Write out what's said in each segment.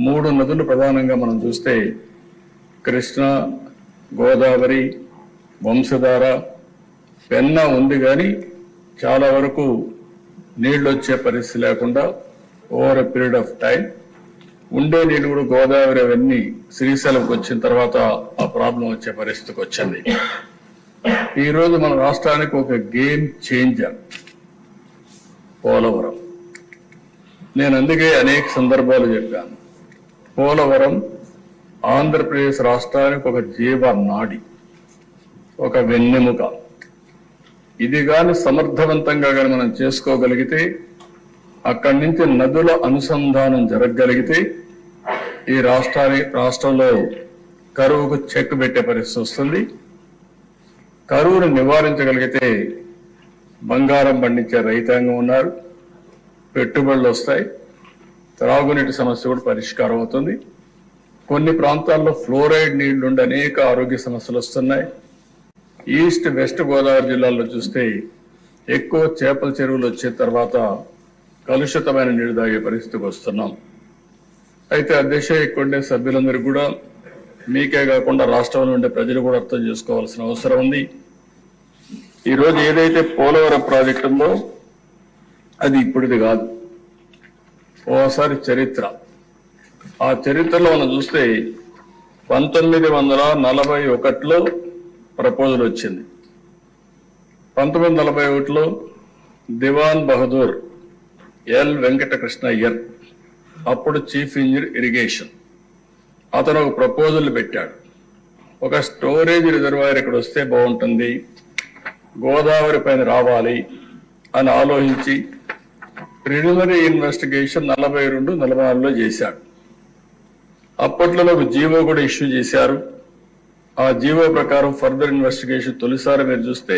మూడు నదులు ప్రధానంగా మనం చూస్తే కృష్ణ, గోదావరి, వంశధార, పెన్నా ఉంది. కానీ చాలా వరకు నీళ్లు వచ్చే పరిస్థితి లేకుండా over a period of time ఉండే నీళ్లు కూడా గోదావరి అవన్నీ శ్రీశైలంకి వచ్చిన తర్వాత ఆ ప్రాబ్లం వచ్చే పరిస్థితికి వచ్చింది. ఈ రోజు మన రాష్ట్రానికి ఒక గేమ్ చేంజర్ పోలవరం. నేను అందుకే అనేక సందర్భాలు చెప్పాను, పోలవరం ఆంధ్రప్రదేశ్ రాష్ట్రానికి ఒక జీవనాడి, ఒక వెన్నెముక. ఇది కానీ సమర్థవంతంగా కానీ మనం చేసుకోగలిగితే, అక్కడి నుంచి నదుల అనుసంధానం జరగగలిగితే ఈ రాష్ట్రంలో కరువుకు చెక్ పెట్టే పరిస్థితి వస్తుంది. కరువును నివారించగలిగితే బంగారం పండించే రైతాంగం ఉన్నారు, పెట్టుబడులు వస్తాయి, త్రాగునీటి సమస్య కూడా పరిష్కారం అవుతుంది. కొన్ని ప్రాంతాల్లో ఫ్లోరైడ్ నీళ్లుండి అనేక ఆరోగ్య సమస్యలు వస్తున్నాయి. ఈస్ట్ వెస్ట్ గోదావరి జిల్లాల్లో చూస్తే ఎక్కువ చేపల చెరువులు వచ్చిన తర్వాత కలుషితమైన నీళ్లు తాగే పరిస్థితికి వస్తున్నాం. అయితే అధ్యక్ష, ఇక్కడ సభ్యులందరూ కూడా, మీకే కాకుండా రాష్ట్రంలో ఉండే ప్రజలు కూడా అర్థం చేసుకోవాల్సిన అవసరం ఉంది. ఈరోజు ఏదైతే పోలవరం ప్రాజెక్టు ఉందో అది ఇప్పుడుది కాదు, ఓసారి చరిత్ర. ఆ చరిత్రలో మనం చూస్తే 1941లో ప్రపోజల్ వచ్చింది. 1941లో దివాన్ బహదూర్ ఎల్ వెంకటకృష్ణ అయ్యర్, అప్పుడు చీఫ్ ఇంజనీర్ ఇరిగేషన్, అతను ఒక ప్రపోజల్ పెట్టాడు. ఒక స్టోరేజ్ రిజర్వాయర్ ఇక్కడ వస్తే బాగుంటుంది, గోదావరి పైన రావాలి అని ఆలోచించి ప్రిలిమినరీ ఇన్వెస్టిగేషన్ 42-44లో చేశాడు. అప్పట్లో ఒక జీవో కూడా ఇష్యూ చేశారు. ఆ జీవో ప్రకారం ఫర్దర్ ఇన్వెస్టిగేషన్ తొలిసారి మీరు చూస్తే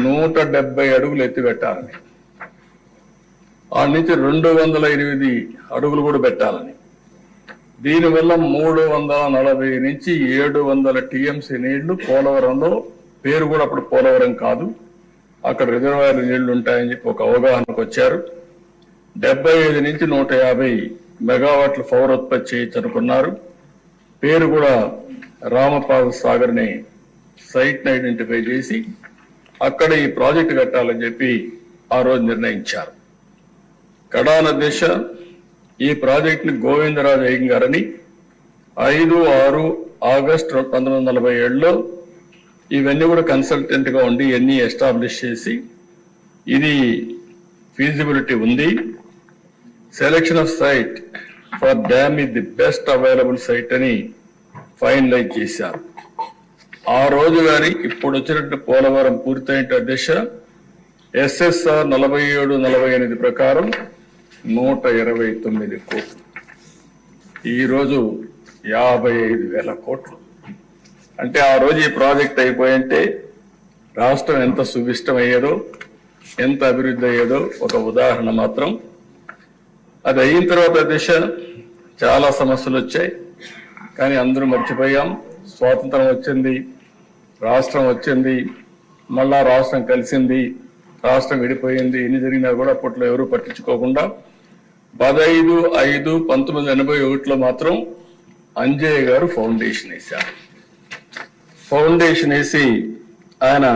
170 అడుగులు ఎత్తి పెట్టాలని, ఆ నుంచి 208 అడుగులు కూడా పెట్టాలని. దీనివల్ల 340 నుంచి 700 టీఎంసీ నీళ్లు పోలవరంలో, పేరు కూడా అప్పుడు పోలవరం కాదు, అక్కడ రిజర్వాయర్ నీళ్లు ఉంటాయని చెప్పి ఒక అవగాహనకు వచ్చారు. 75 నుంచి 150 మెగావాట్ల పవర్ ఉత్పత్తి చేయొచ్చు అనుకున్నారు. పేరు కూడా రామపాద సాగర్ ని సైట్ ని ఐడెంటిఫై చేసి అక్కడ ఈ ప్రాజెక్టు కట్టాలని చెప్పి ఆ రోజు నిర్ణయించారు. కడాన దిశ ఈ ప్రాజెక్ట్ ని గోవిందరాజు అయ్యంగారని 5-6 ఆగస్టు 1947లో ఇవన్నీ కూడా కన్సల్టెంట్ గా ఉండి ఇవన్నీ ఎస్టాబ్లిష్ చేసి ఇది ఫీజిబిలిటీ ఉంది, selection of site for dam is the best available site అని ఫైనలైజ్ చేశారు. ఆ రోజు గాని ఇప్పుడు వచ్చినట్టు పోలవరం పూర్తయిన దిశ SSR 47-48 ప్రకారం 129 కోట్లు, ఈరోజు 55,000 కోట్లు. అంటే ఆ రోజు ఈ ప్రాజెక్ట్ అయిపోయింటే రాష్ట్రం ఎంత సువిష్టమయ్యేదో, ఎంత అభివృద్ధి అయ్యేదో ఒక ఉదాహరణ మాత్రం. అది అయిన తర్వాత దిశ చాలా సమస్యలు వచ్చాయి, కానీ అందరూ మర్చిపోయాం. స్వాతంత్రం వచ్చింది, రాష్ట్రం వచ్చింది, మళ్ళా రాష్ట్రం కలిసింది, రాష్ట్రం విడిపోయింది. ఎన్ని జరిగినా కూడా అప్పట్లో ఎవరూ పట్టించుకోకుండా 15/5/1981లో మాత్రం అంజయ్య గారు ఫౌండేషన్ వేశారు. ఫౌండేషన్ వేసి ఆయన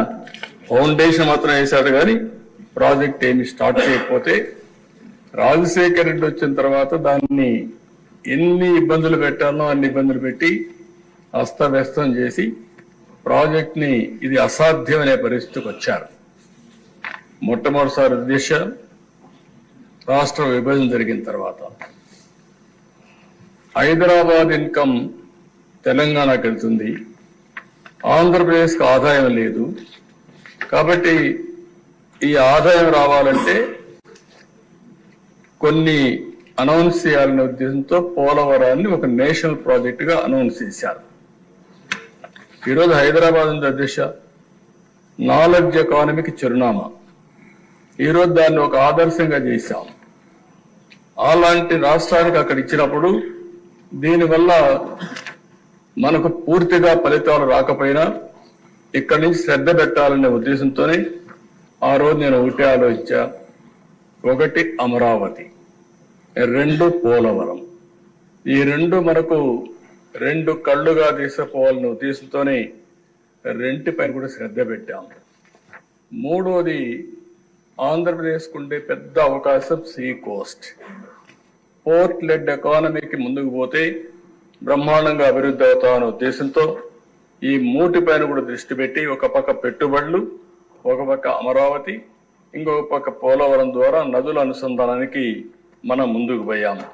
ఫౌండేషన్ మాత్రం వేశాడు, కానీ ప్రాజెక్ట్ ఏమి స్టార్ట్ చేయకపోతే రాజశేఖర్ రెడ్డి వచ్చిన తర్వాత దాన్ని ఎన్ని ఇబ్బందులు పెట్టాలో అన్ని ఇబ్బందులు పెట్టి అస్తవ్యస్తం చేసి ప్రాజెక్ట్ ని ఇది అసాధ్యమనే పరిస్థితికి వచ్చారు. మొట్టమొదటిసారి దిశ రాష్ట్ర విభజన జరిగిన తర్వాత హైదరాబాద్ ఇన్కమ్ తెలంగాణకు వెళ్తుంది, ఆంధ్రప్రదేశ్కి ఆదాయం లేదు. కాబట్టి ఈ ఆదాయం రావాలంటే కొన్ని అనౌన్స్ చేయాలనే ఉద్దేశంతో పోలవరాన్ని ఒక నేషనల్ ప్రాజెక్ట్ గా అనౌన్స్ చేశారు. ఈరోజు హైదరాబాద్ ఉంది దిశ, నాలెడ్జ్ ఎకానమీకి చిరునామా. ఈరోజు దాన్ని ఒక ఆదర్శంగా చేశాం. అలాంటి రాష్ట్రానికి అక్కడ ఇచ్చినప్పుడు దీనివల్ల మనకు పూర్తిగా ఫలితాలు రాకపోయినా ఇక్కడి నుంచి శ్రద్ధ పెట్టాలనే ఉద్దేశంతోనే ఆ రోజు నేను ఒకటే ఆలోచించా. 1 అమరావతి, 2 పోలవరం. ఈ రెండు మనకు రెండు కళ్ళుగా తీసుకుపోవాలని ఉద్దేశంతోనే రెంటిపైన కూడా శ్రద్ధ పెట్టాం. మూడోది, ఆంధ్రప్రదేశ్కు ఉండే పెద్ద అవకాశం సీ కోస్ట్. పోర్ట్ లెడ్ ఎకానమీకి ముందుకు పోతే బ్రహ్మాండంగా అభివృద్ధి అవుతామనే ఉద్దేశంతో ఈ మూటిపైన కూడా దృష్టి పెట్టి ఒక పక్క పెట్టుబడులు, ఒక పక్క అమరావతి, ఇంకొక పక్క పోలవరం ద్వారా నదుల అనుసంధానానికి మనం ముందుకు పోయాము.